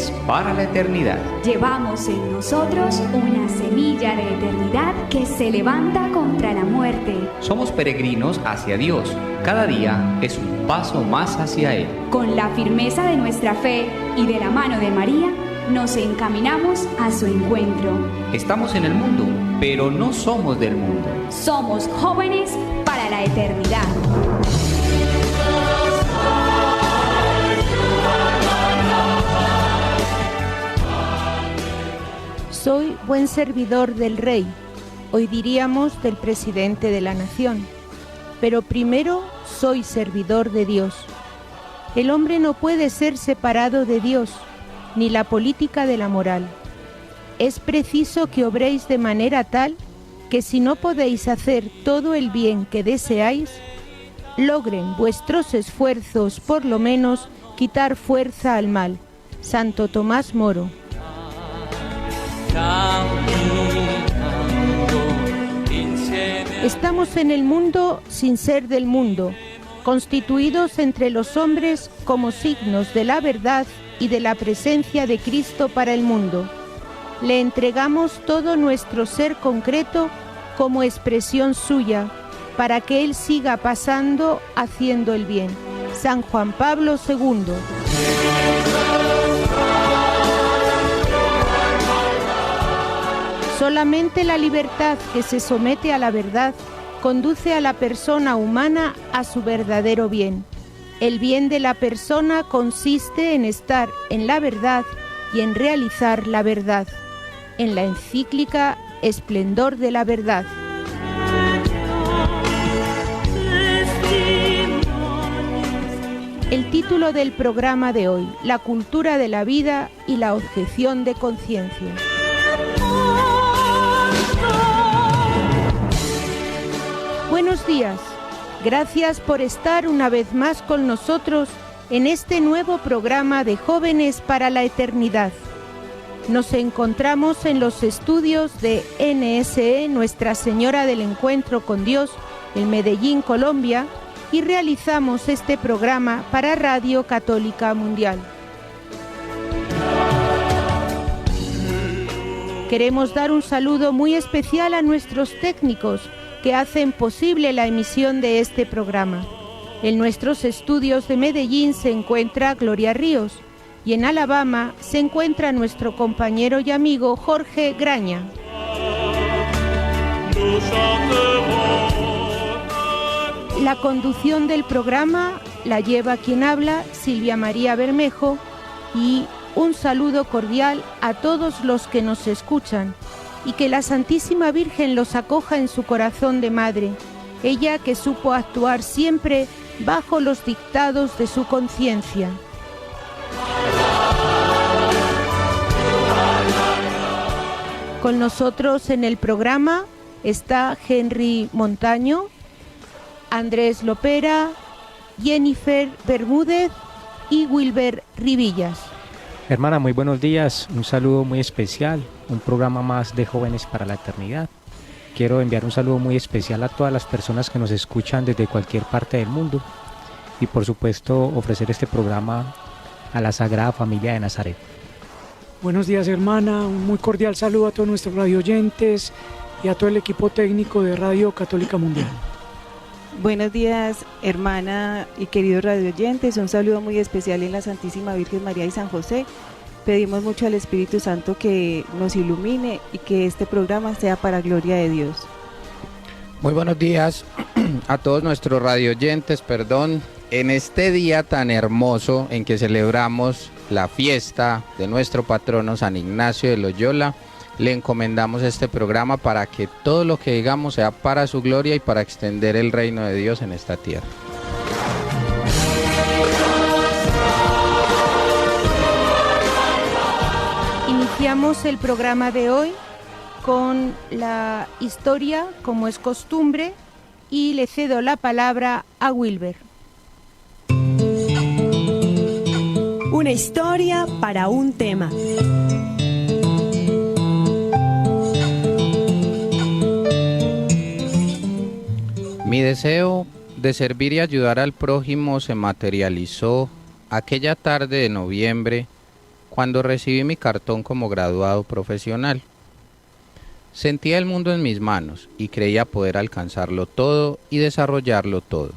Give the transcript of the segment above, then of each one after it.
jóvenes para la eternidad. Llevamos en nosotros una semilla de eternidad que se levanta contra la muerte. Somos peregrinos hacia Dios. Cada día es un paso más hacia Él. Con la firmeza de nuestra fe y de la mano de María, nos encaminamos a su encuentro. Estamos en el mundo, pero no somos del mundo. Somos jóvenes para la eternidad. Soy buen servidor del Rey, hoy diríamos del presidente de la nación, pero primero soy servidor de Dios. El hombre no puede ser separado de Dios, ni la política de la moral. Es preciso que obréis de manera tal que si no podéis hacer todo el bien que deseáis, logren vuestros esfuerzos por lo menos quitar fuerza al mal. Santo Tomás Moro. Estamos en el mundo sin ser del mundo, constituidos entre los hombres como signos de la verdad y de la presencia de Cristo para el mundo. Le entregamos todo nuestro ser concreto como expresión suya, para que Él siga pasando haciendo el bien. San Juan Pablo II. Solamente la libertad que se somete a la verdad conduce a la persona humana a su verdadero bien. El bien de la persona consiste en estar en la verdad y en realizar la verdad. En la encíclica Esplendor de la Verdad. El título del programa de hoy: La cultura de la vida y la objeción de conciencia. Buenos días, gracias por estar una vez más con nosotros en este nuevo programa de Jóvenes para la Eternidad. Nos encontramos en los estudios de NSE Nuestra Señora del Encuentro con Dios, en Medellín, Colombia, y realizamos este programa para Radio Católica Mundial. Queremos dar un saludo muy especial a nuestros técnicos que hacen posible la emisión de este programa. En nuestros estudios de Medellín se encuentra Gloria Ríos y en Alabama se encuentra nuestro compañero y amigo Jorge Graña. La conducción del programa la lleva quien habla, Silvia María Bermejo, y un saludo cordial a todos los que nos escuchan, y que la Santísima Virgen los acoja en su corazón de madre, ella que supo actuar siempre bajo los dictados de su conciencia. Con nosotros en el programa está Henry Montaño, Andrés Lopera, Jennifer Bermúdez y Wilber Rivillas. Hermana, muy buenos días, un saludo muy especial, un programa más de Jóvenes para la Eternidad. Quiero enviar un saludo muy especial a todas las personas que nos escuchan desde cualquier parte del mundo y por supuesto ofrecer este programa a la Sagrada Familia de Nazaret. Buenos días, hermana, un muy cordial saludo a todos nuestros radioyentes y a todo el equipo técnico de Radio Católica Mundial. Buenos días, hermana y queridos radioyentes, un saludo muy especial en la Santísima Virgen María y San José. Pedimos mucho al Espíritu Santo que nos ilumine y que este programa sea para gloria de Dios. Muy buenos días a todos nuestros radioyentes, en este día tan hermoso en que celebramos la fiesta de nuestro patrono San Ignacio de Loyola. Le encomendamos este programa para que todo lo que digamos sea para su gloria y para extender el reino de Dios en esta tierra. Iniciamos el programa de hoy con la historia, como es costumbre, y le cedo la palabra a Wilber. Una historia para un tema. Mi deseo de servir y ayudar al prójimo se materializó aquella tarde de noviembre cuando recibí mi cartón como graduado profesional. Sentía el mundo en mis manos y creía poder alcanzarlo todo y desarrollarlo todo.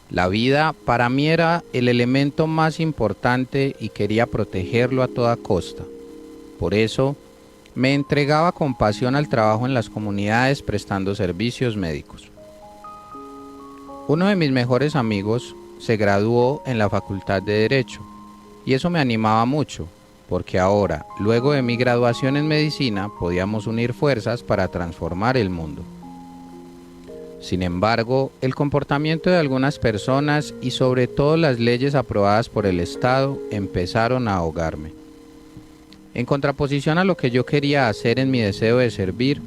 La vida para mí era el elemento más importante y quería protegerlo a toda costa. Por eso, me entregaba con pasión al trabajo en las comunidades prestando servicios médicos. Uno de mis mejores amigos se graduó en la Facultad de Derecho y eso me animaba mucho, porque ahora, luego de mi graduación en medicina, podíamos unir fuerzas para transformar el mundo. Sin embargo, el comportamiento de algunas personas y sobre todo las leyes aprobadas por el Estado empezaron a ahogarme. En contraposición a lo que yo quería hacer en mi deseo de servir,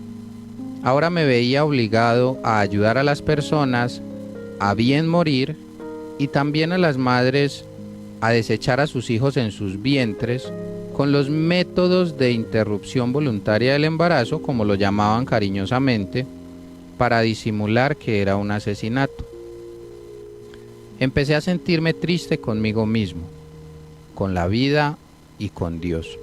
ahora me veía obligado a ayudar a las personas a bien morir y también a las madres a desechar a sus hijos en sus vientres con los métodos de interrupción voluntaria del embarazo, como lo llamaban cariñosamente, para disimular que era un asesinato. Empecé a sentirme triste conmigo mismo, con la vida y con Dios.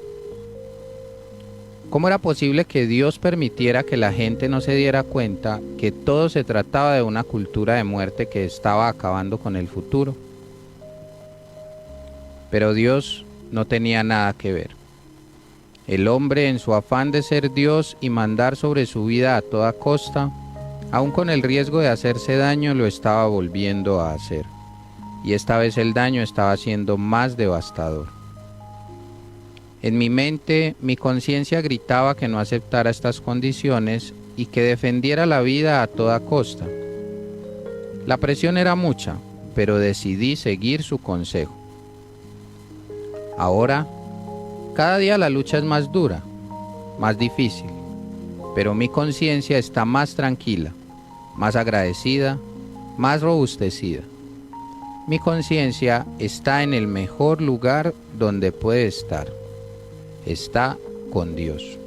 ¿Cómo era posible que Dios permitiera que la gente no se diera cuenta que todo se trataba de una cultura de muerte que estaba acabando con el futuro? Pero Dios no tenía nada que ver. El hombre, en su afán de ser Dios y mandar sobre su vida a toda costa, aun con el riesgo de hacerse daño, lo estaba volviendo a hacer. Y esta vez el daño estaba siendo más devastador. En mi mente, mi conciencia gritaba que no aceptara estas condiciones y que defendiera la vida a toda costa. La presión era mucha, pero decidí seguir su consejo. Ahora, cada día la lucha es más dura, más difícil, pero mi conciencia está más tranquila, más agradecida, más robustecida. Mi conciencia está en el mejor lugar donde puede estar. Está con Dios.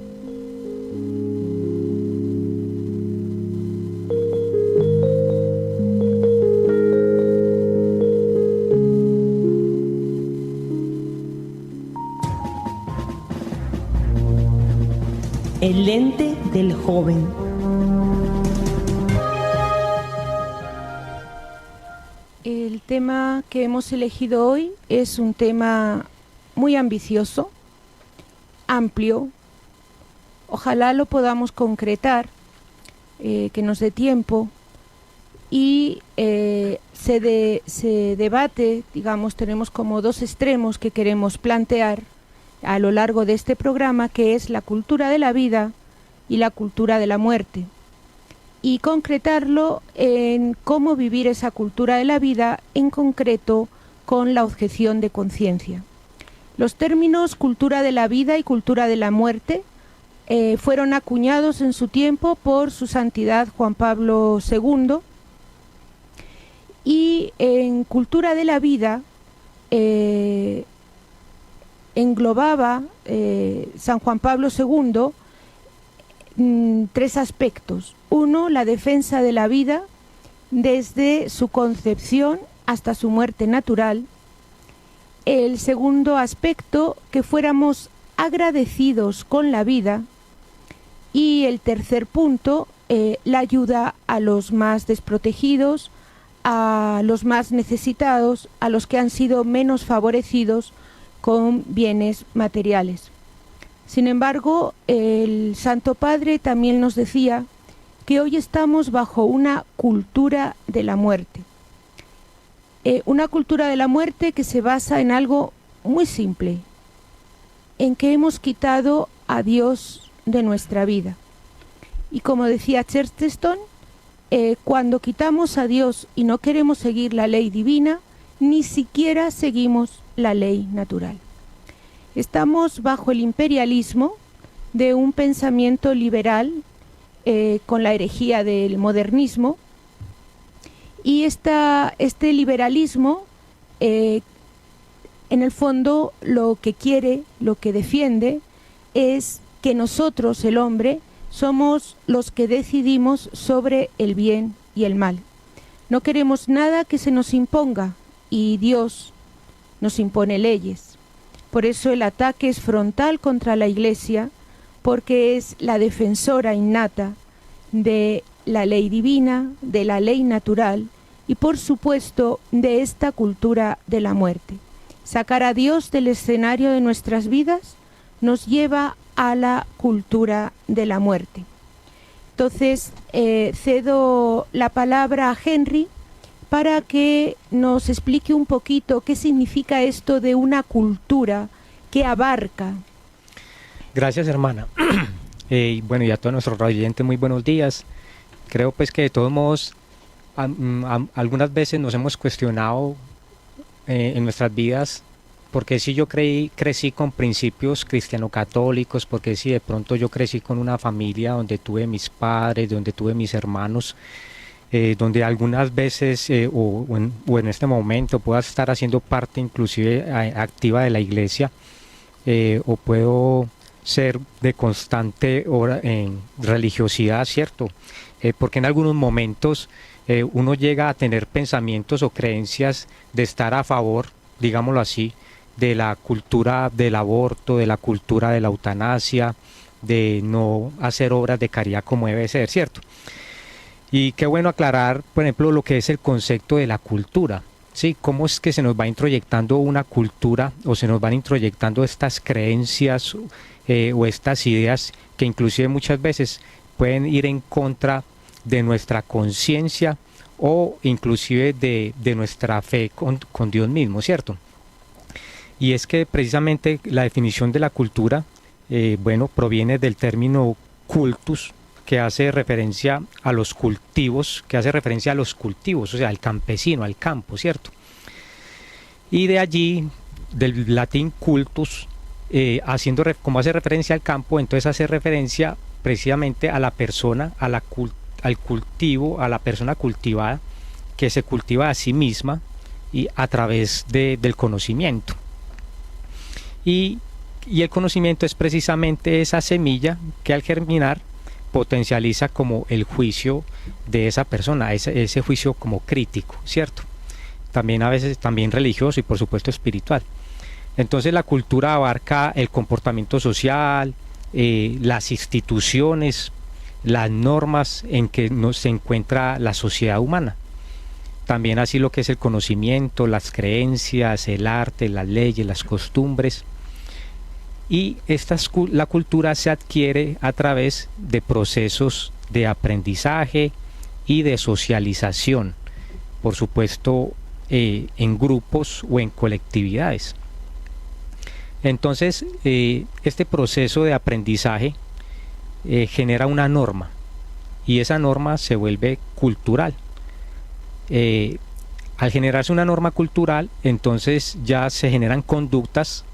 El lente del joven. El tema que hemos elegido hoy es un tema muy ambicioso, amplio. Ojalá lo podamos concretar, que nos dé tiempo y se debate, digamos, tenemos como dos extremos que queremos plantear a lo largo de este programa, que es la cultura de la vida y la cultura de la muerte, y concretarlo en cómo vivir esa cultura de la vida, en concreto con la objeción de conciencia. Los términos cultura de la vida y cultura de la muerte fueron acuñados en su tiempo por su santidad Juan Pablo II, y en cultura de la vida englobaba San Juan Pablo II tres aspectos. Uno, la defensa de la vida desde su concepción hasta su muerte natural. El segundo aspecto, que fuéramos agradecidos con la vida. Y el tercer punto, la ayuda a los más desprotegidos, a los más necesitados, a los que han sido menos favorecidos con bienes materiales. Sin embargo, el Santo Padre también nos decía que hoy estamos bajo una cultura de la muerte. Una cultura de la muerte que se basa en algo muy simple, en que hemos quitado a Dios de nuestra vida. Y como decía Chesterton, cuando quitamos a Dios y no queremos seguir la ley divina, ni siquiera seguimos la ley natural. Estamos bajo el imperialismo de un pensamiento liberal con la herejía del modernismo, y este liberalismo en el fondo lo que quiere, lo que defiende es que nosotros, el hombre, somos los que decidimos sobre el bien y el mal. No queremos nada que se nos imponga, y Dios nos impone leyes. Por eso el ataque es frontal contra la Iglesia, porque es la defensora innata de la ley divina, de la ley natural y por supuesto de esta cultura de la muerte. Sacar a Dios del escenario de nuestras vidas nos lleva a la cultura de la muerte. Entonces cedo la palabra a Henry para que nos explique un poquito qué significa esto de una cultura que abarca. Gracias, hermana. Bueno, y a todos nuestros oyentes, muy buenos días. Creo pues que de todos modos, algunas veces nos hemos cuestionado en nuestras vidas porque si yo crecí con principios cristiano-católicos, porque si de pronto yo crecí con una familia donde tuve mis padres, donde tuve mis hermanos, donde algunas veces o en este momento pueda estar haciendo parte inclusive activa de la iglesia, o puedo ser de constante en religiosidad, ¿cierto? Porque en algunos momentos uno llega a tener pensamientos o creencias de estar a favor, digámoslo así, de la cultura del aborto, de la cultura de la eutanasia, de no hacer obras de caridad como debe ser, ¿cierto? Y qué bueno aclarar, por ejemplo, lo que es el concepto de la cultura, ¿sí? Cómo es que se nos va introyectando una cultura o se nos van introyectando estas creencias o estas ideas que inclusive muchas veces pueden ir en contra de nuestra conciencia o inclusive de nuestra fe con Dios mismo, ¿cierto? Y es que precisamente la definición de la cultura, bueno, proviene del término cultus, que hace referencia a los cultivos, o sea, al campesino, al campo, ¿cierto? Y de allí, del latín cultus, como hace referencia al campo, entonces hace referencia precisamente a la persona, al cultivo, a la persona cultivada, que se cultiva a sí misma y a través del conocimiento. Y el conocimiento es precisamente esa semilla que al germinar potencializa como el juicio de esa persona, ese juicio como crítico, ¿cierto? También a veces también religioso y por supuesto espiritual. Entonces la cultura abarca el comportamiento social, las instituciones, las normas en que se encuentra la sociedad humana. También así lo que es el conocimiento, las creencias, el arte, las leyes, las costumbres. Y la cultura se adquiere a través de procesos de aprendizaje y de socialización, por supuesto en grupos o en colectividades. Entonces este proceso de aprendizaje genera una norma y esa norma se vuelve cultural. Al generarse una norma cultural, entonces ya se generan conductas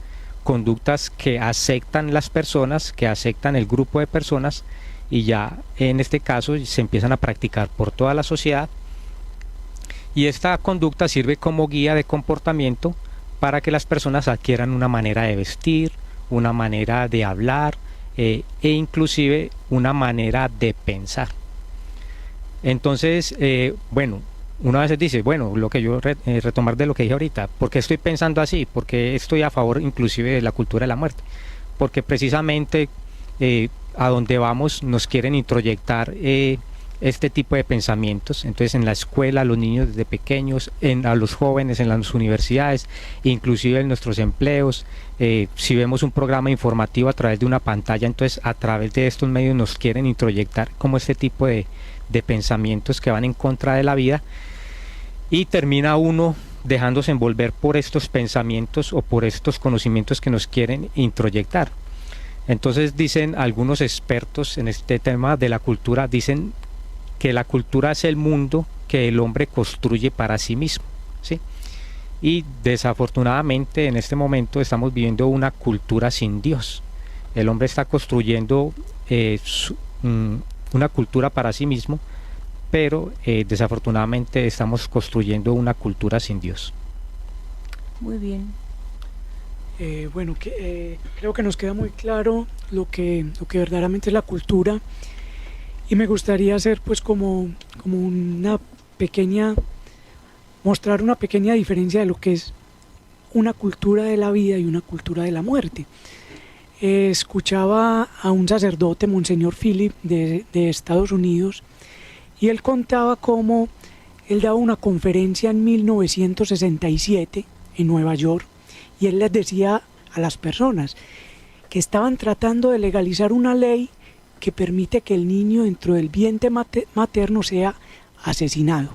que aceptan las personas, que aceptan el grupo de personas y ya en este caso se empiezan a practicar por toda la sociedad y esta conducta sirve como guía de comportamiento para que las personas adquieran una manera de vestir, una manera de hablar e inclusive una manera de pensar. Entonces, bueno, uno a veces dice, bueno, lo que yo retomar de lo que dije ahorita, ¿por qué estoy pensando así? ¿Por qué estoy a favor inclusive de la cultura de la muerte? Porque precisamente a donde vamos nos quieren introyectar este tipo de pensamientos. Entonces en la escuela, a los niños desde pequeños, a los jóvenes en las universidades, inclusive en nuestros empleos, si vemos un programa informativo a través de una pantalla, entonces a través de estos medios nos quieren introyectar como este tipo de pensamientos que van en contra de la vida y termina uno dejándose envolver por estos pensamientos o por estos conocimientos que nos quieren introyectar. Entonces dicen algunos expertos en este tema de la cultura, dicen que la cultura es el mundo que el hombre construye para sí mismo, ¿sí? Y desafortunadamente en este momento estamos viviendo una cultura sin Dios. El hombre está construyendo una cultura para sí mismo, pero desafortunadamente estamos construyendo una cultura sin Dios. Muy bien. Bueno, creo que nos queda muy claro lo que verdaderamente es la cultura y me gustaría hacer pues como mostrar una pequeña diferencia de lo que es una cultura de la vida y una cultura de la muerte. Escuchaba a un sacerdote, Monseñor Philip, de Estados Unidos, y él contaba cómo él daba una conferencia en 1967 en Nueva York, y él les decía a las personas que estaban tratando de legalizar una ley que permite que el niño dentro del vientre materno sea asesinado.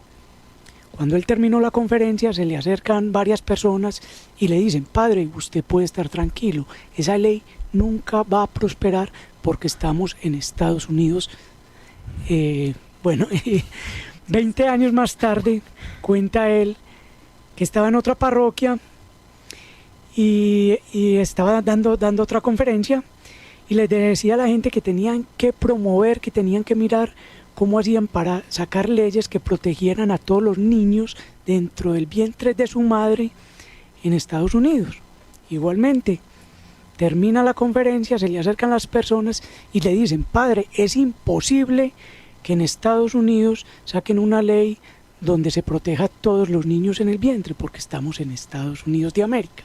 Cuando él terminó la conferencia, se le acercan varias personas y le dicen: padre, usted puede estar tranquilo, esa ley nunca va a prosperar porque estamos en Estados Unidos. 20 años más tarde, cuenta él que estaba en otra parroquia y estaba dando otra conferencia, y les decía a la gente que tenían que promover, que tenían que mirar cómo hacían para sacar leyes que protegieran a todos los niños dentro del vientre de su madre en Estados Unidos. Igualmente, termina la conferencia, se le acercan las personas y le dicen: padre, es imposible que en Estados Unidos saquen una ley donde se proteja a todos los niños en el vientre, porque estamos en Estados Unidos de América.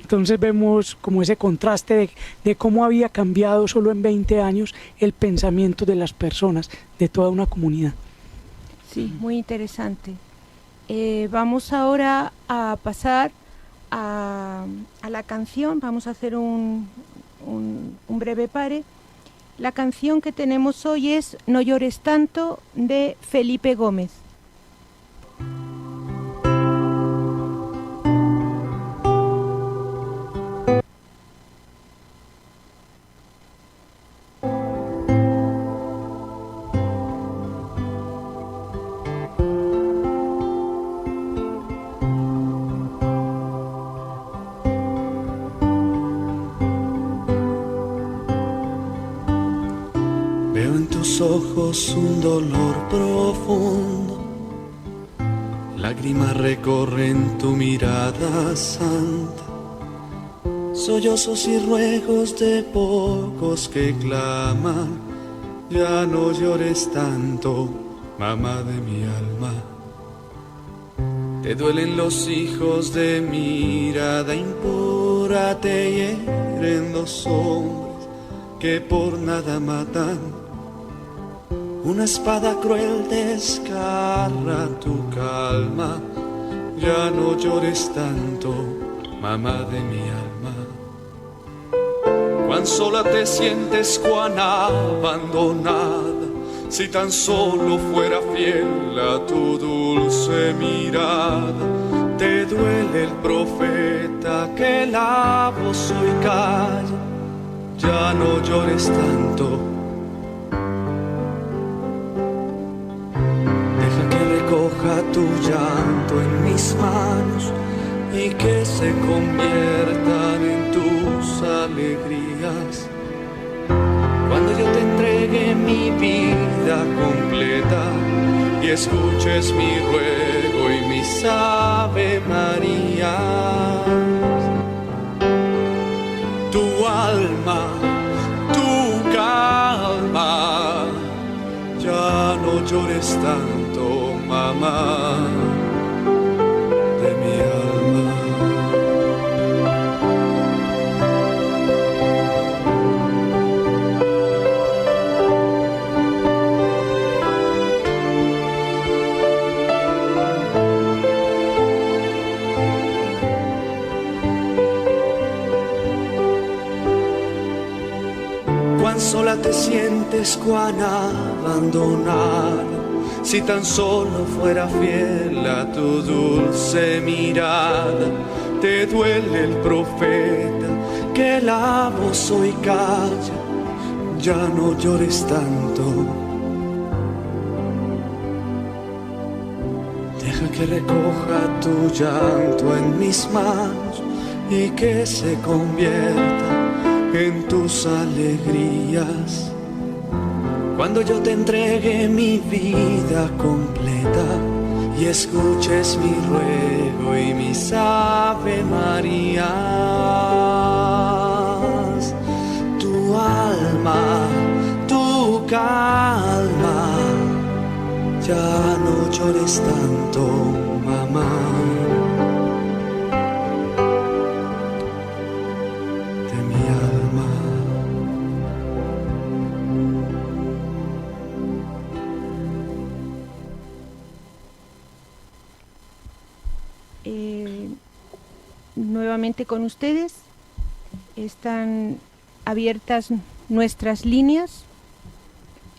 Entonces vemos como ese contraste de cómo había cambiado solo en 20 años el pensamiento de las personas, de toda una comunidad. Sí, muy interesante. Vamos ahora a pasar a la canción. Vamos a hacer un breve pare. La canción que tenemos hoy es No llores tanto, de Felipe Gómez. Veo en tus ojos un dolor profundo, lágrimas recorren tu mirada santa, sollozos y ruegos de pocos que claman: ya no llores tanto, mamá de mi alma. Te duelen los hijos de mirada impura, te hieren los hombres que por nada matan. Una espada cruel desgarra tu calma, ya no llores tanto, mamá de mi alma. Cuán sola te sientes, cuán abandonada, si tan solo fuera fiel a tu dulce mirada. Te duele el profeta que la voz hoy calla, ya no llores tanto. Recoja tu llanto en mis manos y que se conviertan en tus alegrías. Cuando yo te entregue mi vida completa y escuches mi ruego y mis Ave Marías, tu alma, tu calma, ya no llores tanto, mamá de mi alma. Cuán sola te sientes, cuán abandonada, si tan solo fuera fiel a tu dulce mirada. Te duele el profeta que la voz hoy calla, ya no llores tanto. Deja que recoja tu llanto en mis manos y que se convierta en tus alegrías. Cuando yo te entregue mi vida completa y escuches mi ruego y mis Ave Marías, tu alma, tu calma, ya no llores tanto, mamá. nuevamente con ustedes. Están abiertas nuestras líneas.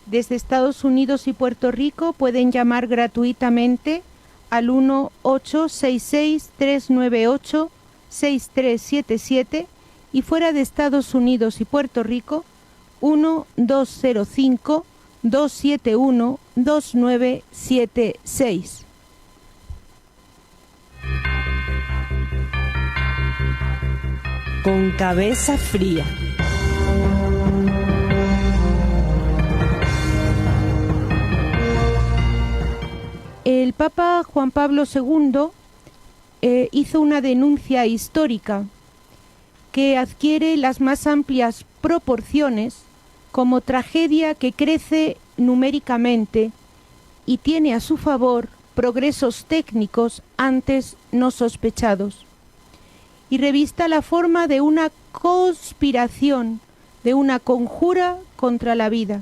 Desde Estados Unidos y Puerto Rico pueden llamar gratuitamente al 1-866-398-6377 y fuera de Estados Unidos y Puerto Rico 1-205-271-2976. Con cabeza fría. El Papa Juan Pablo II hizo una denuncia histórica que adquiere las más amplias proporciones como tragedia que crece numéricamente y tiene a su favor progresos técnicos antes no sospechados, y revista la forma de una conspiración, de una conjura contra la vida.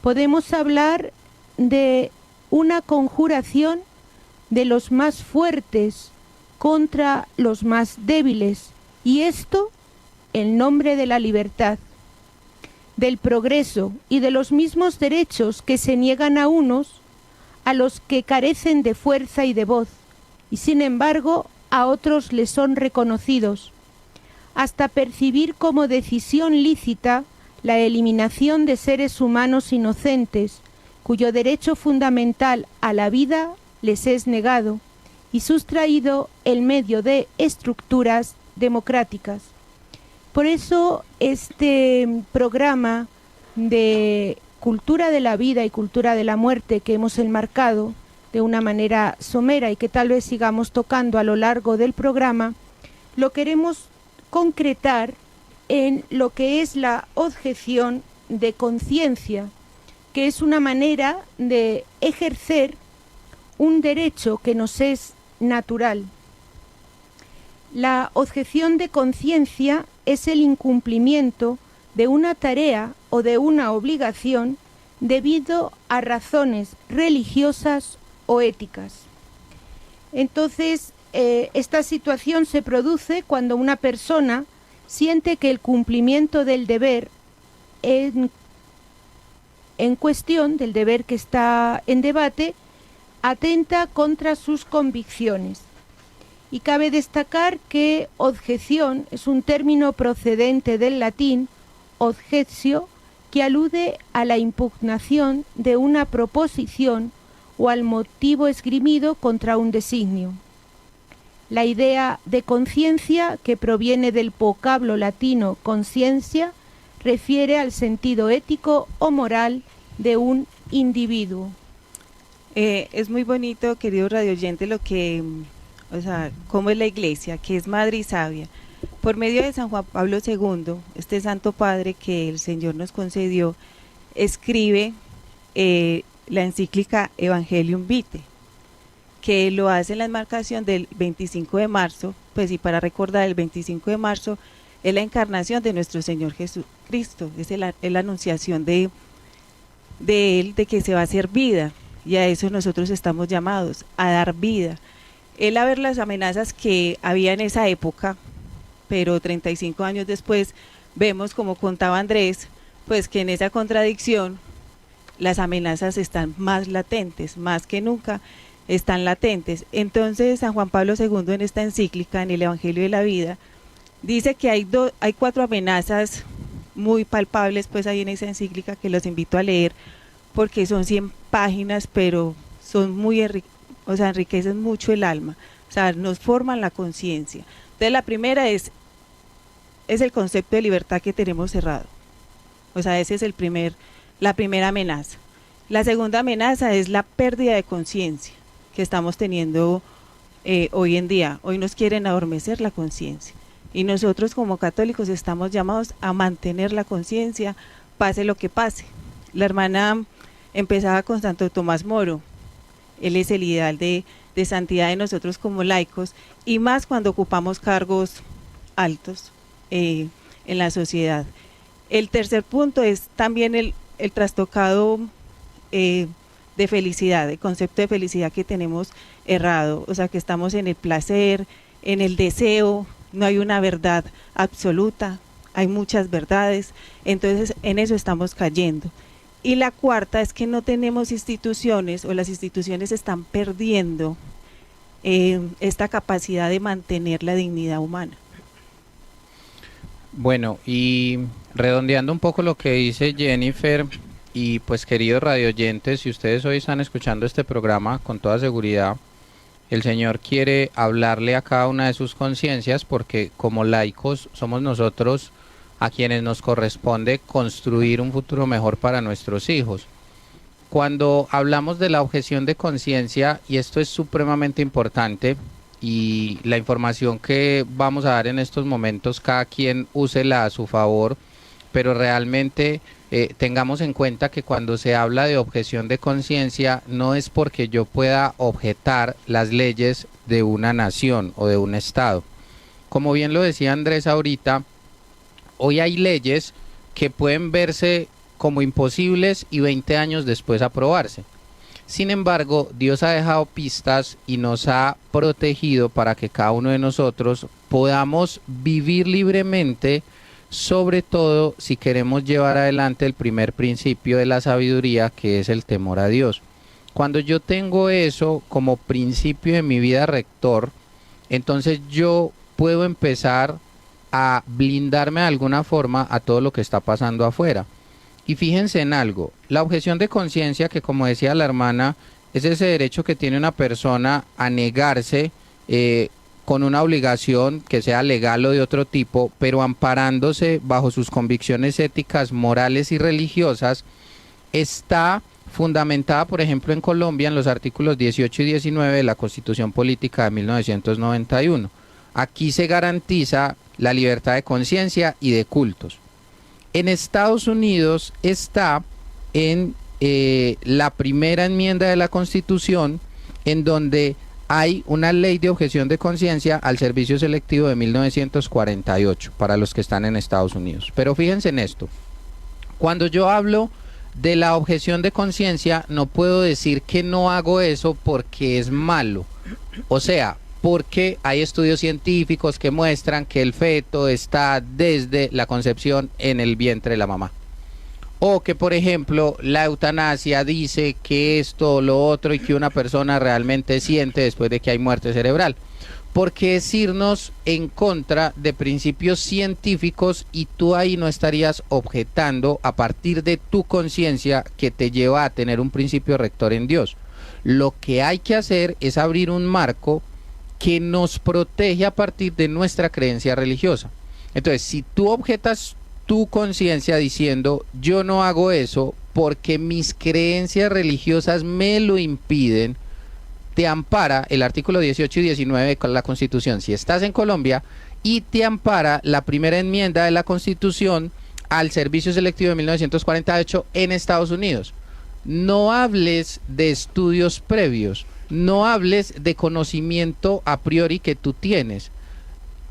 Podemos hablar de una conjuración de los más fuertes contra los más débiles, y esto en nombre de la libertad, del progreso y de los mismos derechos que se niegan a unos, a los que carecen de fuerza y de voz, y sin embargo a otros les son reconocidos, hasta percibir como decisión lícita la eliminación de seres humanos inocentes, cuyo derecho fundamental a la vida les es negado y sustraído en medio de estructuras democráticas. Por eso este programa de cultura de la vida y cultura de la muerte que hemos enmarcado de una manera somera y que tal vez sigamos tocando a lo largo del programa, lo queremos concretar en lo que es la objeción de conciencia, que es una manera de ejercer un derecho que nos es natural. La objeción de conciencia es el incumplimiento de una tarea o de una obligación debido a razones religiosas o éticas. Entonces, esta situación se produce cuando una persona siente que el cumplimiento del deber en cuestión, del deber que está en debate, atenta contra sus convicciones. Y cabe destacar que objeción es un término procedente del latín objectio, que alude a la impugnación de una proposición o al motivo esgrimido contra un designio. La idea de conciencia, que proviene del vocablo latino consciencia, refiere al sentido ético o moral de un individuo. Es muy bonito, querido radioyente, cómo es la Iglesia, que es madre y sabia. Por medio de San Juan Pablo II, este Santo Padre que el Señor nos concedió, escribe la encíclica Evangelium Vitae, que lo hace en la enmarcación del 25 de marzo, pues y para recordar, el 25 de marzo es la encarnación de nuestro Señor Jesucristo, es la anunciación de Él, de que se va a hacer vida, y a eso nosotros estamos llamados, a dar vida. Él, a ver las amenazas que había en esa época, pero 35 años después, vemos, como contaba Andrés, pues que en esa contradicción las amenazas están más latentes, más que nunca están latentes. Entonces San Juan Pablo II, en esta encíclica, en el Evangelio de la Vida, dice que hay 4 amenazas muy palpables, pues ahí en esa encíclica, que los invito a leer, porque son 100 páginas, pero son muy enriquecen mucho el alma, o sea, nos forman la conciencia. Entonces la primera es el concepto de libertad que tenemos cerrado, o sea, ese es la primera amenaza. La segunda amenaza es la pérdida de conciencia que estamos teniendo hoy en día. Hoy nos quieren adormecer la conciencia, y nosotros como católicos estamos llamados a mantener la conciencia, pase lo que pase. La hermana empezaba con Santo Tomás Moro. Él es el ideal de santidad de nosotros como laicos, y más cuando ocupamos cargos altos en la sociedad. El tercer punto es también el trastocado de felicidad, el concepto de felicidad que tenemos errado, o sea que estamos en el placer, en el deseo, no hay una verdad absoluta, hay muchas verdades, entonces en eso estamos cayendo. Y la cuarta es que no tenemos instituciones, o las instituciones están perdiendo esta capacidad de mantener la dignidad humana. Bueno, y redondeando un poco lo que dice Jennifer, y pues queridos radioyentes, si ustedes hoy están escuchando este programa, con toda seguridad, el Señor quiere hablarle a cada una de sus conciencias, porque como laicos somos nosotros a quienes nos corresponde construir un futuro mejor para nuestros hijos. Cuando hablamos de la objeción de conciencia, y esto es supremamente importante, y la información que vamos a dar en estos momentos, cada quien úsela a su favor, pero realmente tengamos en cuenta que cuando se habla de objeción de conciencia, no es porque yo pueda objetar las leyes de una nación o de un estado. Como bien lo decía Andrés ahorita, hoy hay leyes que pueden verse como imposibles y 20 años después aprobarse. Sin embargo, Dios ha dejado pistas y nos ha protegido para que cada uno de nosotros podamos vivir libremente, sobre todo si queremos llevar adelante el primer principio de la sabiduría, que es el temor a Dios. Cuando yo tengo eso como principio de mi vida rector, entonces yo puedo empezar a blindarme de alguna forma a todo lo que está pasando afuera. Y fíjense en algo, la objeción de conciencia, que como decía la hermana, es ese derecho que tiene una persona a negarse con una obligación que sea legal o de otro tipo, pero amparándose bajo sus convicciones éticas, morales y religiosas, está fundamentada, por ejemplo, en Colombia en los artículos 18 y 19 de la Constitución Política de 1991. Aquí se garantiza la libertad de conciencia y de cultos. En Estados Unidos está en la primera enmienda de la Constitución, en donde hay una ley de objeción de conciencia al servicio selectivo de 1948, para los que están en Estados Unidos. Pero fíjense en esto, cuando yo hablo de la objeción de conciencia, no puedo decir que no hago eso porque es malo. O sea, porque hay estudios científicos que muestran que el feto está desde la concepción en el vientre de la mamá. O que, por ejemplo, la eutanasia dice que esto o lo otro y que una persona realmente siente después de que hay muerte cerebral. Porque es irnos en contra de principios científicos, y tú ahí no estarías objetando a partir de tu conciencia que te lleva a tener un principio rector en Dios. Lo que hay que hacer es abrir un marco que nos protege a partir de nuestra creencia religiosa. Entonces, si tú objetas tu conciencia diciendo yo no hago eso porque mis creencias religiosas me lo impiden, te ampara el artículo 18 y 19 de la Constitución si estás en Colombia, y te ampara la primera enmienda de la Constitución al servicio selectivo de 1948 en Estados Unidos. No hables de estudios previos, no hables de conocimiento a priori que tú tienes.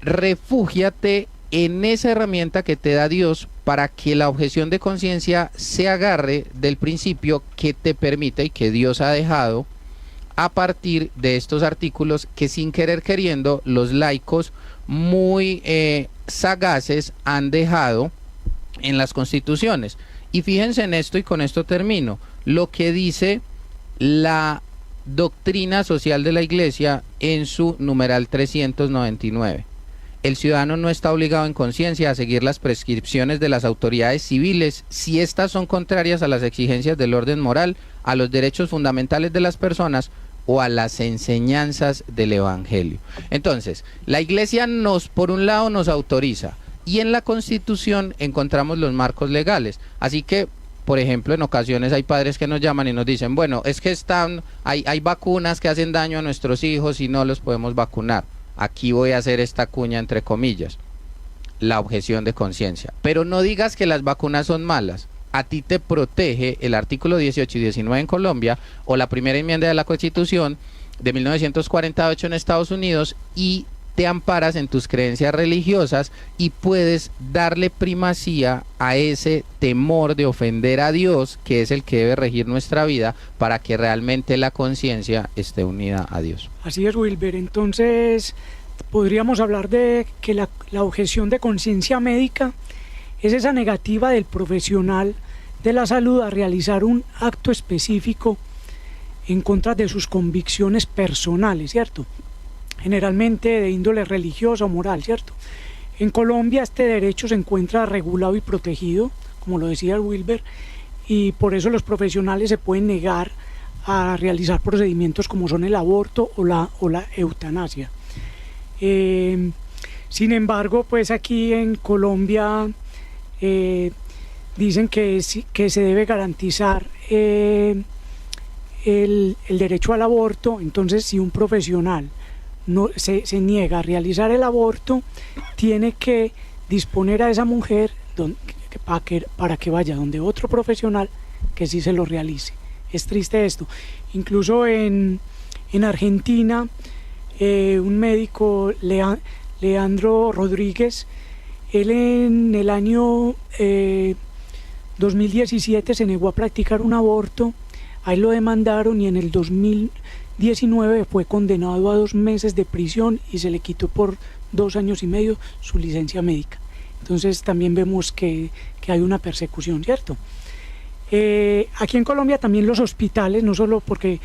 Refúgiate en esa herramienta que te da Dios para que la objeción de conciencia se agarre del principio que te permite y que Dios ha dejado a partir de estos artículos que, sin querer queriendo, los laicos muy sagaces han dejado en las constituciones. Y fíjense en esto, y con esto termino, lo que dice la doctrina social de la Iglesia en su numeral 399. El ciudadano no está obligado en conciencia a seguir las prescripciones de las autoridades civiles si éstas son contrarias a las exigencias del orden moral, a los derechos fundamentales de las personas o a las enseñanzas del Evangelio. Entonces, la Iglesia por un lado nos autoriza, y en la Constitución encontramos los marcos legales. Así que, por ejemplo, en ocasiones hay padres que nos llaman y nos dicen, bueno, es que hay vacunas que hacen daño a nuestros hijos y no los podemos vacunar. Aquí voy a hacer esta cuña entre comillas, la objeción de conciencia. Pero no digas que las vacunas son malas. A ti te protege el artículo 18 y 19 en Colombia, o la primera enmienda de la Constitución de 1948 en Estados Unidos, y te amparas en tus creencias religiosas y puedes darle primacía a ese temor de ofender a Dios, que es el que debe regir nuestra vida, para que realmente la conciencia esté unida a Dios. Así es, Wilber. Entonces podríamos hablar de que la objeción de conciencia médica es esa negativa del profesional de la salud a realizar un acto específico en contra de sus convicciones personales, ¿cierto? Generalmente de índole religiosa o moral, ¿cierto? En Colombia este derecho se encuentra regulado y protegido, como lo decía Wilber, y por eso los profesionales se pueden negar a realizar procedimientos como son el aborto o la eutanasia. Sin embargo, pues aquí en Colombia dicen que se debe garantizar el derecho al aborto. Entonces, si un profesional no se niega a realizar el aborto, tiene que disponer a esa mujer para que vaya donde otro profesional que sí se lo realice. Es triste esto. Incluso en Argentina, un médico, Leandro Rodríguez, él en el año 2017 se negó a practicar un aborto. Ahí lo demandaron y en el 2019 fue condenado a 2 meses de prisión y se le quitó por 2 años y medio su licencia médica. Entonces también vemos que hay una persecución, ¿cierto? Aquí en Colombia también los hospitales, no solo porque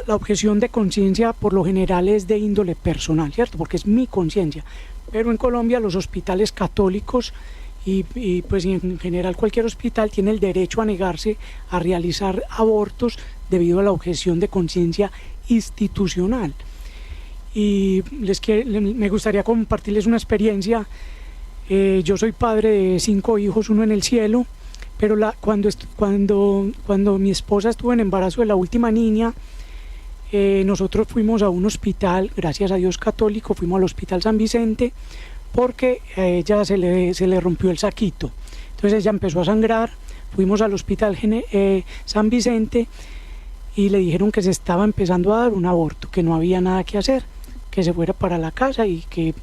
la objeción de conciencia por lo general es de índole personal, ¿cierto? Porque es mi conciencia, pero en Colombia los hospitales católicos y pues en general cualquier hospital tiene el derecho a negarse a realizar abortos debido a la objeción de conciencia institucional. Y me gustaría compartirles una experiencia. Yo soy padre de 5 hijos, uno en el cielo, pero cuando mi esposa estuvo en embarazo de la última niña, nosotros fuimos a un hospital, gracias a Dios católico, fuimos al Hospital San Vicente, porque a ella se le rompió el saquito. Entonces ella empezó a sangrar, fuimos al Hospital San Vicente y le dijeron que se estaba empezando a dar un aborto, que no había nada que hacer, que se fuera para la casa y que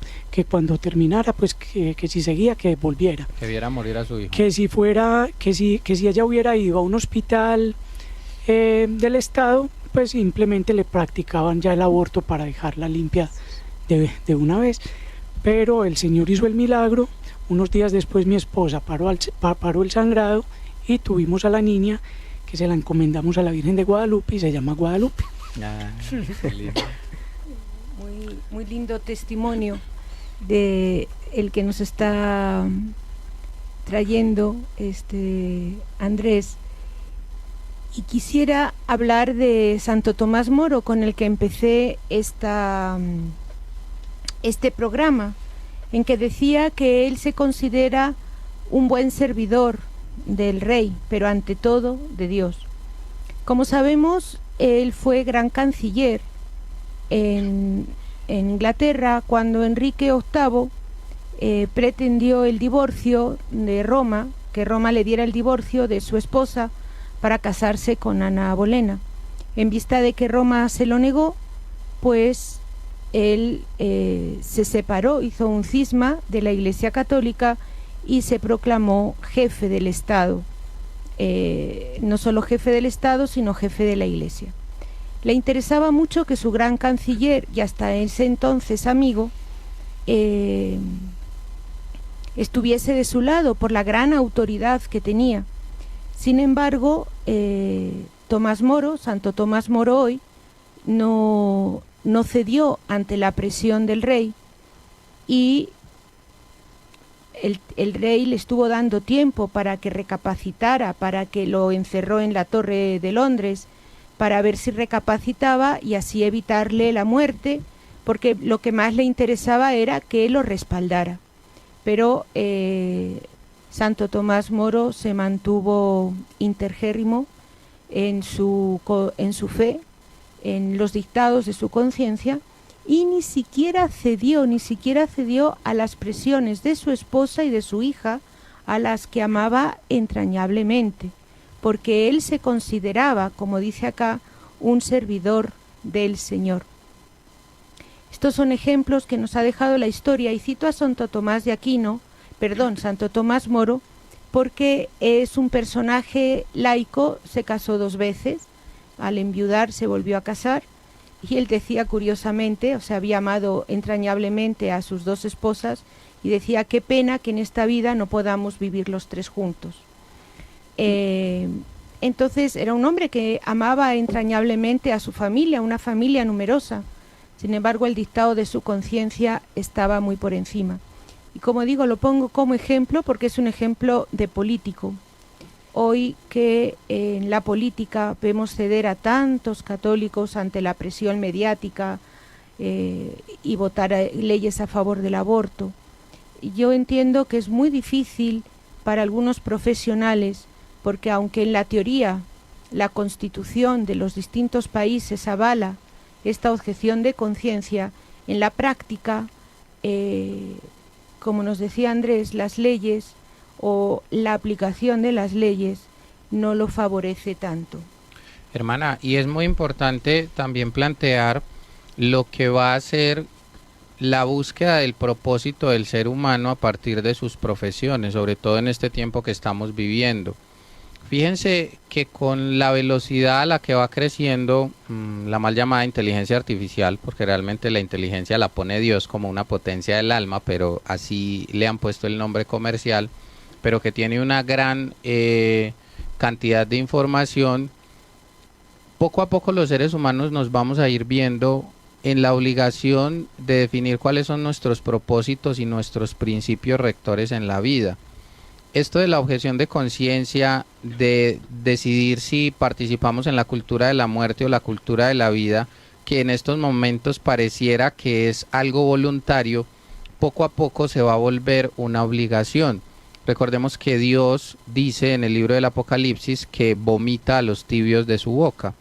cuando terminara, pues que si seguía, que volviera. Que viera morir a su hijo. Que si ella hubiera ido a un hospital del Estado, pues simplemente le practicaban ya el aborto para dejarla limpia de una vez. Pero el Señor hizo el milagro. Unos días después mi esposa paró el sangrado y tuvimos a la niña, que se la encomendamos a la Virgen de Guadalupe y se llama Guadalupe. Qué lindo. Muy lindo testimonio de el que nos está trayendo Andrés. Y quisiera hablar de Santo Tomás Moro, con el que empecé este programa, en que decía que él se considera un buen servidor del rey, pero ante todo de Dios. Como sabemos, él fue gran canciller en Inglaterra cuando Enrique VIII pretendió el divorcio de Roma, que Roma le diera el divorcio de su esposa para casarse con Ana Bolena. En vista de que Roma se lo negó, pues él se separó, hizo un cisma de la Iglesia Católica y se proclamó jefe del Estado, no solo jefe del Estado, sino jefe de la Iglesia. Le interesaba mucho que su gran canciller, y hasta ese entonces amigo, estuviese de su lado por la gran autoridad que tenía. Sin embargo, Tomás Moro, Santo Tomás Moro hoy, no cedió ante la presión del rey, y el rey le estuvo dando tiempo para que recapacitara, para que lo encerró en la Torre de Londres, para ver si recapacitaba y así evitarle la muerte, porque lo que más le interesaba era que lo respaldara. Pero Santo Tomás Moro se mantuvo intergérrimo en su fe, en los dictados de su conciencia, y ni siquiera cedió a las presiones de su esposa y de su hija, a las que amaba entrañablemente, porque él se consideraba, como dice acá, un servidor del Señor. Estos son ejemplos que nos ha dejado la historia, y cito a Santo Tomás Moro, porque es un personaje laico, se casó 2 veces, al enviudar se volvió a casar, y él decía curiosamente, o sea, había amado entrañablemente a sus 2 esposas, y decía: qué pena que en esta vida no podamos vivir los 3 juntos. Entonces era un hombre que amaba entrañablemente a su familia, una familia numerosa. Sin embargo, el dictado de su conciencia estaba muy por encima. Y como digo, lo pongo como ejemplo porque es un ejemplo de político. Hoy que en la política vemos ceder a tantos católicos ante la presión mediática y votar leyes a favor del aborto, yo entiendo que es muy difícil para algunos profesionales, porque aunque en la teoría la Constitución de los distintos países avala esta objeción de conciencia, en la práctica, como nos decía Andrés, las leyes o la aplicación de las leyes no lo favorece tanto. Hermana, y es muy importante también plantear lo que va a ser la búsqueda del propósito del ser humano a partir de sus profesiones, sobre todo en este tiempo que estamos viviendo. Fíjense que con la velocidad a la que va creciendo la mal llamada inteligencia artificial, porque realmente la inteligencia la pone Dios como una potencia del alma, pero así le han puesto el nombre comercial, pero que tiene una gran cantidad de información, poco a poco los seres humanos nos vamos a ir viendo en la obligación de definir cuáles son nuestros propósitos y nuestros principios rectores en la vida. Esto de la objeción de conciencia, de decidir si participamos en la cultura de la muerte o la cultura de la vida, que en estos momentos pareciera que es algo voluntario, poco a poco se va a volver una obligación. Recordemos que Dios dice en el libro del Apocalipsis que vomita a los tibios de su boca.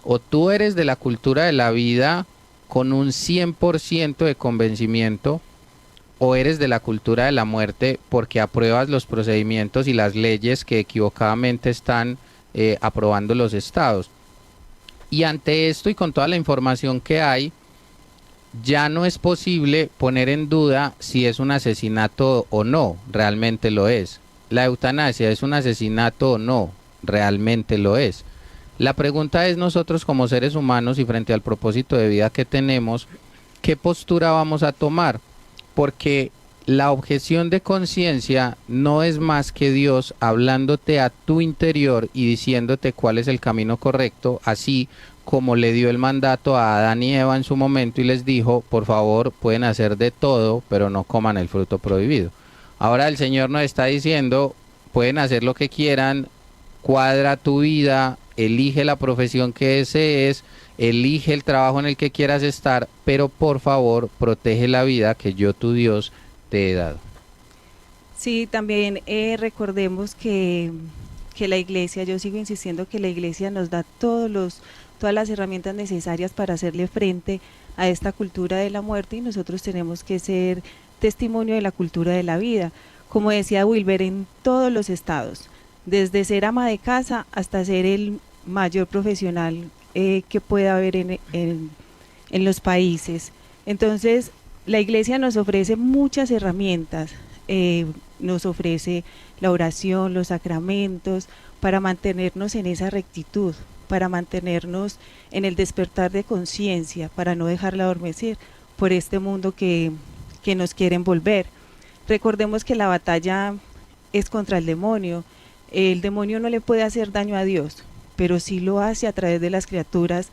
O tú eres de la cultura de la vida con un 100% de convencimiento, o eres de la cultura de la muerte porque apruebas los procedimientos y las leyes que equivocadamente están aprobando los estados. Y ante esto y con toda la información que hay, ya no es posible poner en duda si es un asesinato o no, realmente lo es. La eutanasia es un asesinato o no, realmente lo es. La pregunta es, nosotros como seres humanos y frente al propósito de vida que tenemos, ¿qué postura vamos a tomar? Porque la objeción de conciencia no es más que Dios hablándote a tu interior y diciéndote cuál es el camino correcto, así como le dio el mandato a Adán y Eva en su momento y les dijo: por favor, pueden hacer de todo, pero no coman el fruto prohibido. Ahora el Señor nos está diciendo: pueden hacer lo que quieran, cuadra tu vida, elige la profesión que desees, elige el trabajo en el que quieras estar, pero por favor protege la vida que yo, tu Dios, te he dado. Sí, también recordemos que la iglesia, yo sigo insistiendo que la iglesia nos da todas las herramientas necesarias para hacerle frente a esta cultura de la muerte, y nosotros tenemos que ser testimonio de la cultura de la vida, como decía Wilber, en todos los estados, desde ser ama de casa hasta ser el mayor profesional que pueda haber en los países. Entonces, la iglesia nos ofrece muchas herramientas, nos ofrece la oración, los sacramentos, para mantenernos en esa rectitud, para mantenernos en el despertar de conciencia, para no dejarla adormecer por este mundo que nos quiere envolver. Recordemos que la batalla es contra el demonio no le puede hacer daño a Dios, pero sí lo hace a través de las criaturas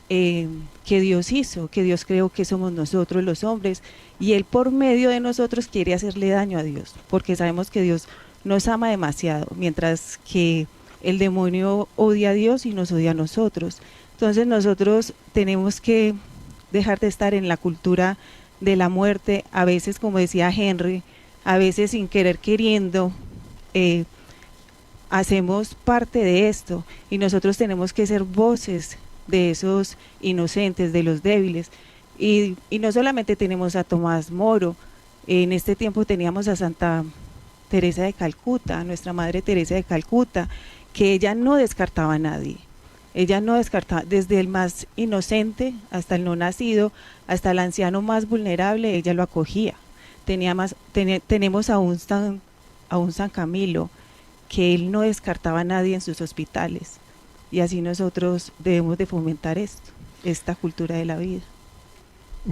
que Dios hizo, que Dios creó, que somos nosotros los hombres, y Él por medio de nosotros quiere hacerle daño a Dios, porque sabemos que Dios nos ama demasiado, mientras que el demonio odia a Dios y nos odia a nosotros. Entonces nosotros tenemos que dejar de estar en la cultura de la muerte, a veces, como decía Henry, a veces sin querer queriendo, hacemos parte de esto, y nosotros tenemos que ser voces de esos inocentes, de los débiles, y no solamente tenemos a Tomás Moro, en este tiempo teníamos a Santa Teresa de Calcuta, a nuestra Madre Teresa de Calcuta, que ella no descartaba a nadie, Ella no descartaba, desde el más inocente hasta el no nacido, hasta el anciano más vulnerable, ella lo acogía. Tenemos a un San Camilo, que él no descartaba a nadie en sus hospitales. Y así nosotros debemos de fomentar esta cultura de la vida.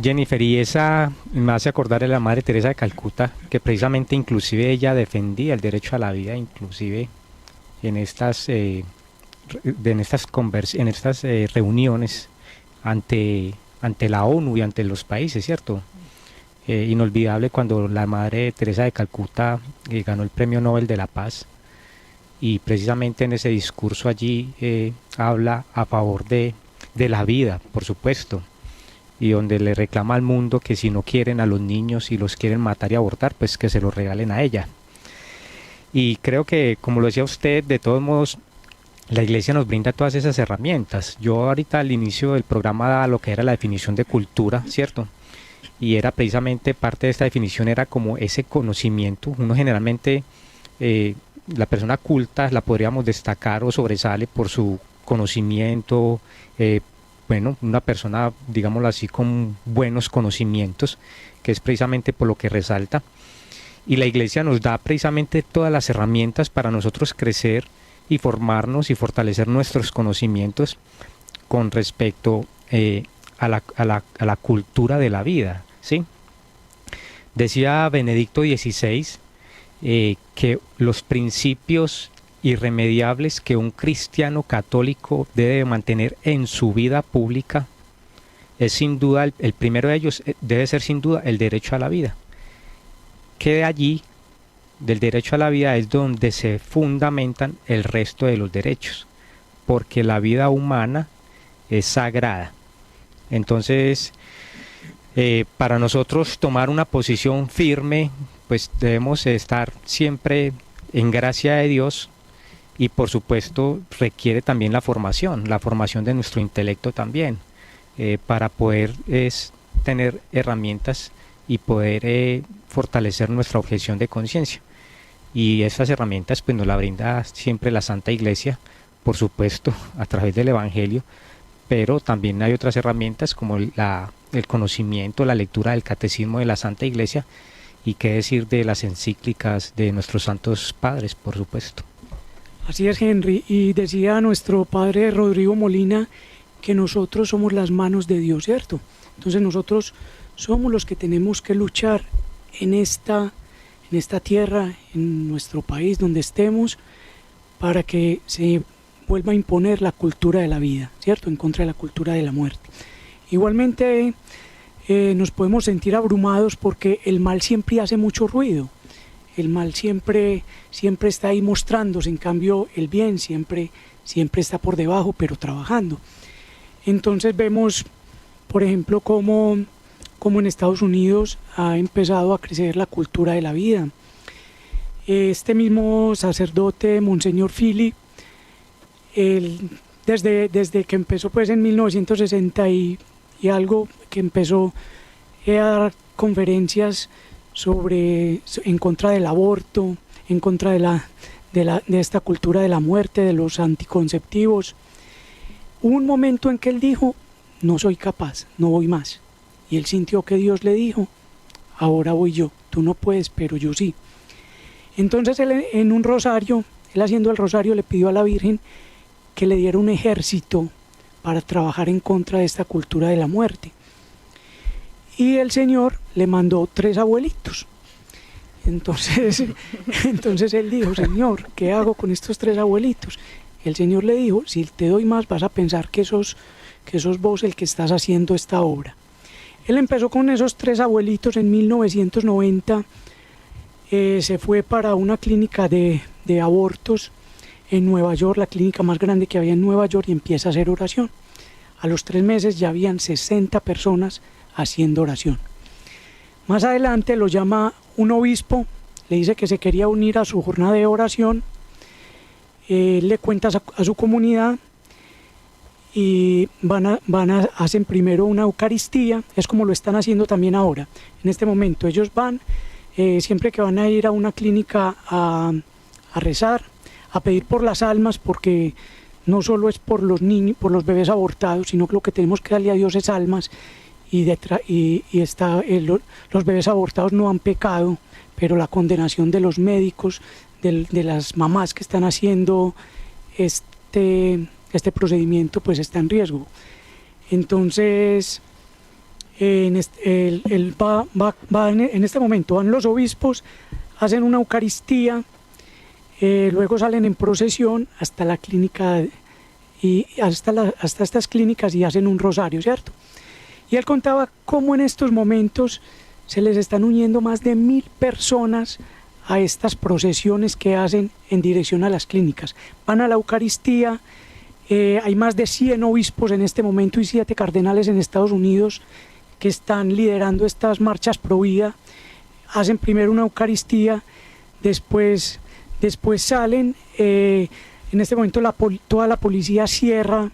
Jennifer, y esa me hace acordar de la Madre Teresa de Calcuta, que precisamente inclusive ella defendía el derecho a la vida, inclusive en estas reuniones ante la ONU y ante los países, ¿cierto? Inolvidable cuando la Madre Teresa de Calcuta ganó el Premio Nobel de la Paz, y precisamente en ese discurso allí habla a favor de la vida, por supuesto, y donde le reclama al mundo que si no quieren a los niños y los quieren matar y abortar, pues que se los regalen a ella. Y creo que, como lo decía usted, de todos modos, la Iglesia nos brinda todas esas herramientas. Yo ahorita al inicio del programa daba lo que era la definición de cultura, ¿cierto? Y era precisamente parte de esta definición, era como ese conocimiento. Uno generalmente, la persona culta la podríamos destacar o sobresale por su conocimiento, bueno, una persona, digámoslo así, con buenos conocimientos, que es precisamente por lo que resalta. Y la Iglesia nos da precisamente todas las herramientas para nosotros crecer y formarnos y fortalecer nuestros conocimientos con respecto a la cultura de la vida, ¿sí? Decía Benedicto XVI que los principios irremediables que un cristiano católico debe mantener en su vida pública es sin duda, el primero de ellos debe ser sin duda el derecho a la vida, que de allí, del derecho a la vida, es donde se fundamentan el resto de los derechos, porque la vida humana es sagrada. Entonces, para nosotros tomar una posición firme, pues debemos estar siempre en gracia de Dios, y por supuesto requiere también la formación de nuestro intelecto también, para poder tener herramientas y poder fortalecer nuestra objeción de conciencia. Y estas herramientas pues nos la brinda siempre la Santa Iglesia, por supuesto, a través del Evangelio, pero también hay otras herramientas como el conocimiento, la lectura del Catecismo de la Santa Iglesia, y qué decir de las encíclicas de nuestros santos padres, por supuesto. Así es, Henry, y decía nuestro padre Rodrigo Molina que nosotros somos las manos de Dios, ¿cierto? Entonces nosotros somos los que tenemos que luchar en esta tierra, en nuestro país, donde estemos, para que se vuelva a imponer la cultura de la vida, ¿cierto? En contra de la cultura de la muerte. Igualmente nos podemos sentir abrumados porque el mal siempre hace mucho ruido. El mal siempre está ahí mostrándose, en cambio el bien siempre está por debajo, pero trabajando. Entonces vemos, por ejemplo, cómo en Estados Unidos ha empezado a crecer la cultura de la vida. Este mismo sacerdote, Monseñor Philly, desde que empezó pues en 1960 y algo, que empezó a dar conferencias en contra del aborto, en contra de esta cultura de la muerte, de los anticonceptivos. Hubo un momento en que él dijo: no soy capaz, no voy más. Y él sintió que Dios le dijo: ahora voy yo, tú no puedes, pero yo sí. Entonces él, en un rosario, él haciendo el rosario, le pidió a la Virgen que le diera un ejército para trabajar en contra de esta cultura de la muerte. Y el Señor le mandó 3 abuelitos. Entonces él dijo: Señor, ¿qué hago con estos 3 abuelitos? El Señor le dijo: si te doy más, vas a pensar que sos vos el que estás haciendo esta obra. Él empezó con esos 3 abuelitos en 1990. Se fue para una clínica de abortos en Nueva York, la clínica más grande que había en Nueva York, y empieza a hacer oración. A los 3 meses ya habían 60 personas haciendo oración. Más adelante lo llama un obispo, le dice que se quería unir a su jornada de oración. Le cuenta a su comunidad y hacen primero una Eucaristía. Es como lo están haciendo también ahora. En este momento ellos van, siempre que van a ir a una clínica a rezar, a pedir por las almas, porque no solo es por los niños, por los bebés abortados, sino que lo que tenemos que darle a Dios es almas, los bebés abortados no han pecado, pero la condenación de los médicos, de las mamás que están haciendo este procedimiento, pues está en riesgo. Entonces, en este momento van los obispos, hacen una Eucaristía, luego salen en procesión hasta la clínica y hasta estas clínicas y hacen un rosario, ¿cierto? Y él contaba cómo en estos momentos se les están uniendo más de 1000 personas a estas procesiones que hacen en dirección a las clínicas. Van a la Eucaristía, hay más de 100 obispos en este momento y 7 cardenales en Estados Unidos que están liderando estas marchas pro vida. Hacen primero una Eucaristía, después salen, en este momento toda la policía cierra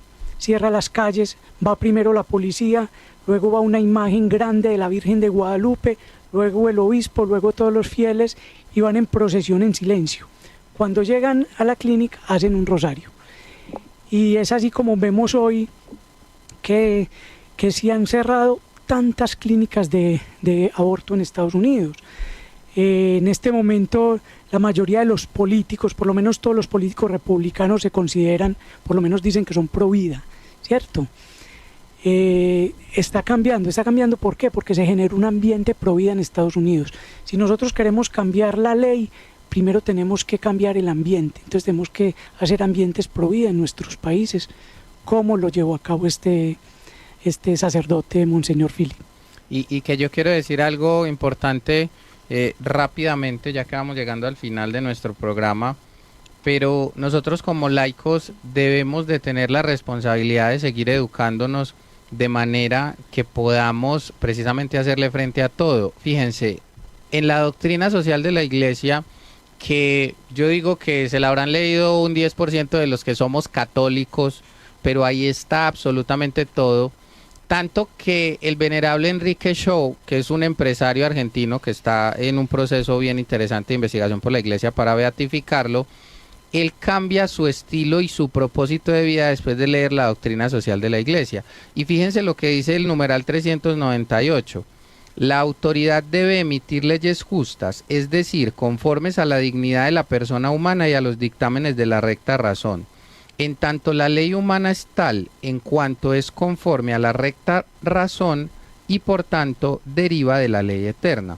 las calles, va primero la policía, luego va una imagen grande de la Virgen de Guadalupe, luego el obispo, luego todos los fieles y van en procesión en silencio. Cuando llegan a la clínica hacen un rosario. Y es así como vemos hoy que se han cerrado tantas clínicas de aborto en Estados Unidos. En este momento la mayoría de los políticos, por lo menos todos los políticos republicanos se consideran, por lo menos dicen que son pro vida, ¿cierto? Está cambiando, ¿por qué? Porque se generó un ambiente pro vida en Estados Unidos. Si nosotros queremos cambiar la ley, primero tenemos que cambiar el ambiente, entonces tenemos que hacer ambientes pro vida en nuestros países, como lo llevó a cabo este sacerdote, Monseñor Philip. Y que yo quiero decir algo importante rápidamente, ya que vamos llegando al final de nuestro programa, pero nosotros como laicos debemos de tener la responsabilidad de seguir educándonos de manera que podamos precisamente hacerle frente a todo. Fíjense, en la doctrina social de la Iglesia, que yo digo que se la habrán leído un 10% de los que somos católicos, pero ahí está absolutamente todo. Tanto que el venerable Enrique Shaw, que es un empresario argentino que está en un proceso bien interesante de investigación por la Iglesia para beatificarlo, él cambia su estilo y su propósito de vida después de leer la doctrina social de la Iglesia. Y fíjense lo que dice el numeral 398. La autoridad debe emitir leyes justas, es decir, conformes a la dignidad de la persona humana y a los dictámenes de la recta razón. En tanto la ley humana es tal en cuanto es conforme a la recta razón y por tanto deriva de la ley eterna.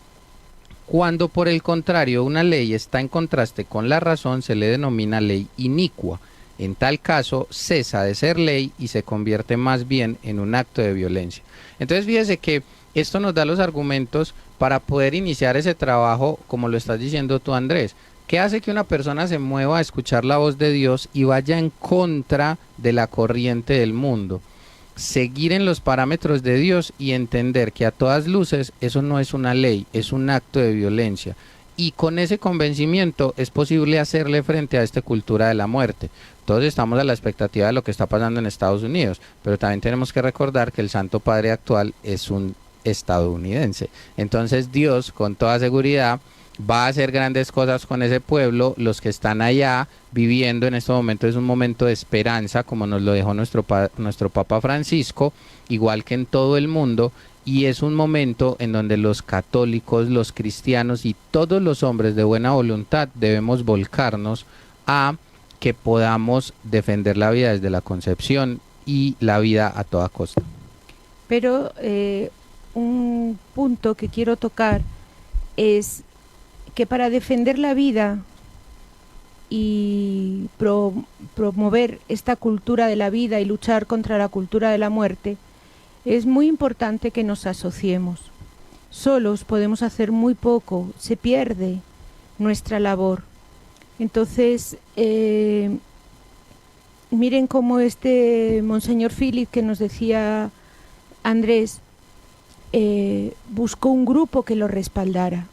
Cuando por el contrario una ley está en contraste con la razón se le denomina ley inicua. En tal caso cesa de ser ley y se convierte más bien en un acto de violencia. Entonces fíjese que esto nos da los argumentos para poder iniciar ese trabajo, como lo estás diciendo tú, Andrés. ¿Qué hace que una persona se mueva a escuchar la voz de Dios y vaya en contra de la corriente del mundo? Seguir en los parámetros de Dios y entender que a todas luces eso no es una ley, es un acto de violencia. Y con ese convencimiento es posible hacerle frente a esta cultura de la muerte. Todos estamos a la expectativa de lo que está pasando en Estados Unidos, pero también tenemos que recordar que el Santo Padre actual es un estadounidense. Entonces Dios, con toda seguridad, va a hacer grandes cosas con ese pueblo. Los que están allá viviendo en este momento es un momento de esperanza, como nos lo dejó nuestro Papa Francisco, igual que en todo el mundo, y es un momento en donde los católicos, los cristianos y todos los hombres de buena voluntad debemos volcarnos a que podamos defender la vida desde la concepción y la vida a toda costa. Pero un punto que quiero tocar es que para defender la vida y promover esta cultura de la vida y luchar contra la cultura de la muerte, es muy importante que nos asociemos. Solos podemos hacer muy poco, se pierde nuestra labor. Entonces, miren cómo Monseñor Philip, que nos decía Andrés, buscó un grupo que lo respaldara.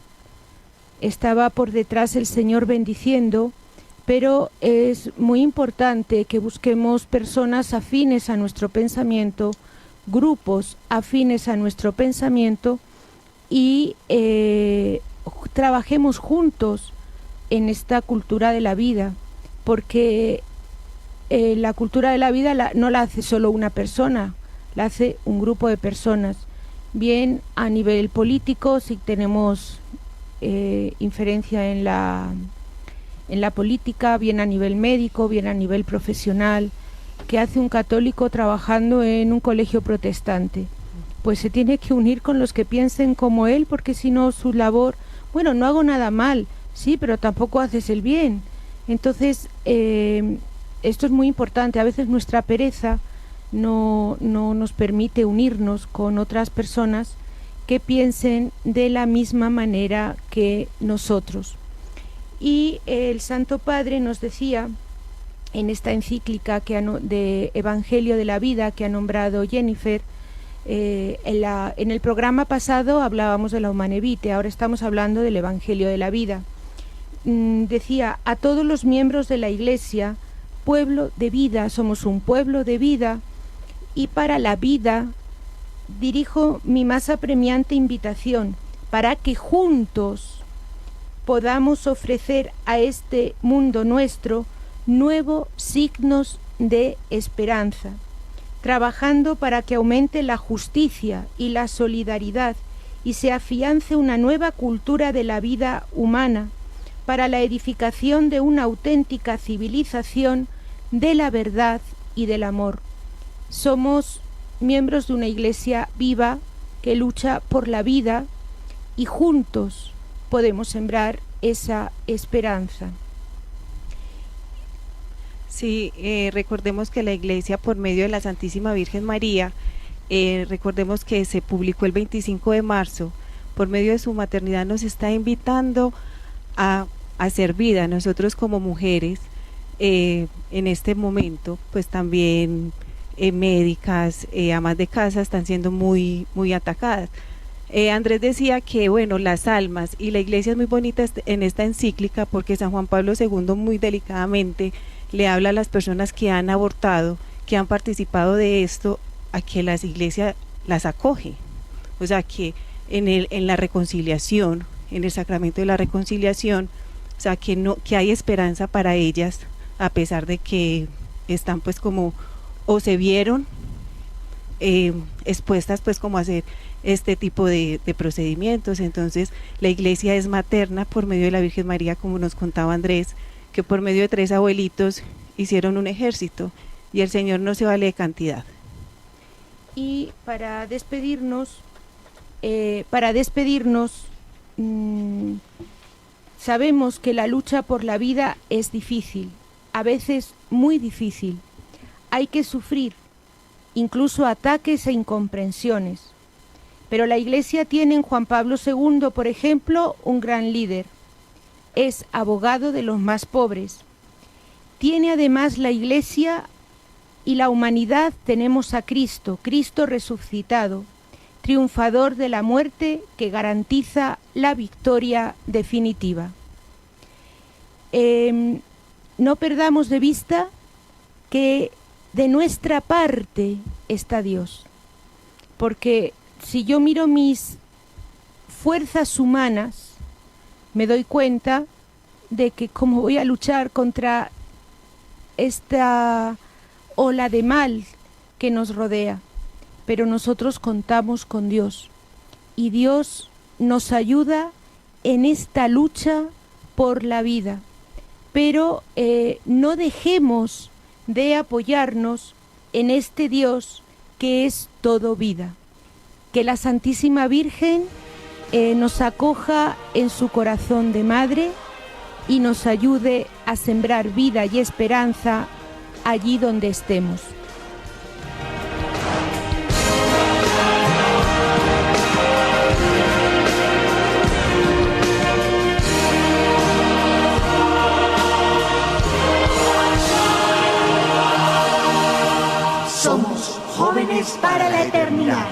Estaba por detrás el Señor bendiciendo, pero es muy importante que busquemos personas afines a nuestro pensamiento, grupos afines a nuestro pensamiento y trabajemos juntos en esta cultura de la vida, porque la cultura de la vida no la hace solo una persona, la hace un grupo de personas, bien a nivel político, si tenemos inferencia en la política, bien a nivel médico, bien a nivel profesional, que hace un católico trabajando en un colegio protestante. Pues se tiene que unir con los que piensen como él, porque si no su labor, bueno, no hago nada mal, sí, pero tampoco haces el bien. Entonces, esto es muy importante. A veces nuestra pereza no nos permite unirnos con otras personas que piensen de la misma manera que nosotros. Y el Santo Padre nos decía en esta encíclica de Evangelio de la Vida que ha nombrado Jennifer, en el programa pasado hablábamos de la Humane Vitae, ahora estamos hablando del Evangelio de la Vida. Decía: a todos los miembros de la Iglesia, pueblo de vida, somos un pueblo de vida, y para la vida dirijo mi más apremiante invitación, para que juntos podamos ofrecer a este mundo nuestro nuevos signos de esperanza, trabajando para que aumente la justicia y la solidaridad y se afiance una nueva cultura de la vida humana para la edificación de una auténtica civilización de la verdad y del amor. Somos miembros de una iglesia viva que lucha por la vida y juntos podemos sembrar esa esperanza. Sí, recordemos que la Iglesia, por medio de la Santísima Virgen María, recordemos que se publicó el 25 de marzo, por medio de su maternidad nos está invitando a hacer vida. Nosotros como mujeres, en este momento, pues también médicas, amas de casa están siendo muy atacadas. Andrés decía que, bueno, las almas, y la Iglesia es muy bonita en esta encíclica, porque San Juan Pablo II muy delicadamente le habla a las personas que han abortado, que han participado de esto, a que las iglesias las acoge. O sea, que en la reconciliación, en el sacramento de la reconciliación, o sea, que hay esperanza para ellas, a pesar de que están pues como, o se vieron expuestas pues como a hacer este tipo de procedimientos. Entonces la Iglesia es materna por medio de la Virgen María, como nos contaba Andrés, que por medio de 3 abuelitos hicieron un ejército, y el Señor no se vale de cantidad. Y para despedirnos, sabemos que la lucha por la vida es difícil, a veces muy difícil. Hay que sufrir, incluso ataques e incomprensiones. Pero la Iglesia tiene en Juan Pablo II, por ejemplo, un gran líder. Es abogado de los más pobres. Tiene además la Iglesia y la humanidad, tenemos a Cristo, Cristo resucitado, triunfador de la muerte, que garantiza la victoria definitiva. No perdamos de vista que de nuestra parte está Dios, porque si yo miro mis fuerzas humanas, me doy cuenta de que cómo voy a luchar contra esta ola de mal que nos rodea, pero nosotros contamos con Dios y Dios nos ayuda en esta lucha por la vida, pero no dejemos de apoyarnos en este Dios que es todo vida. Que la Santísima Virgen nos acoja en su corazón de madre y nos ayude a sembrar vida y esperanza allí donde estemos. Somos jóvenes para la eternidad.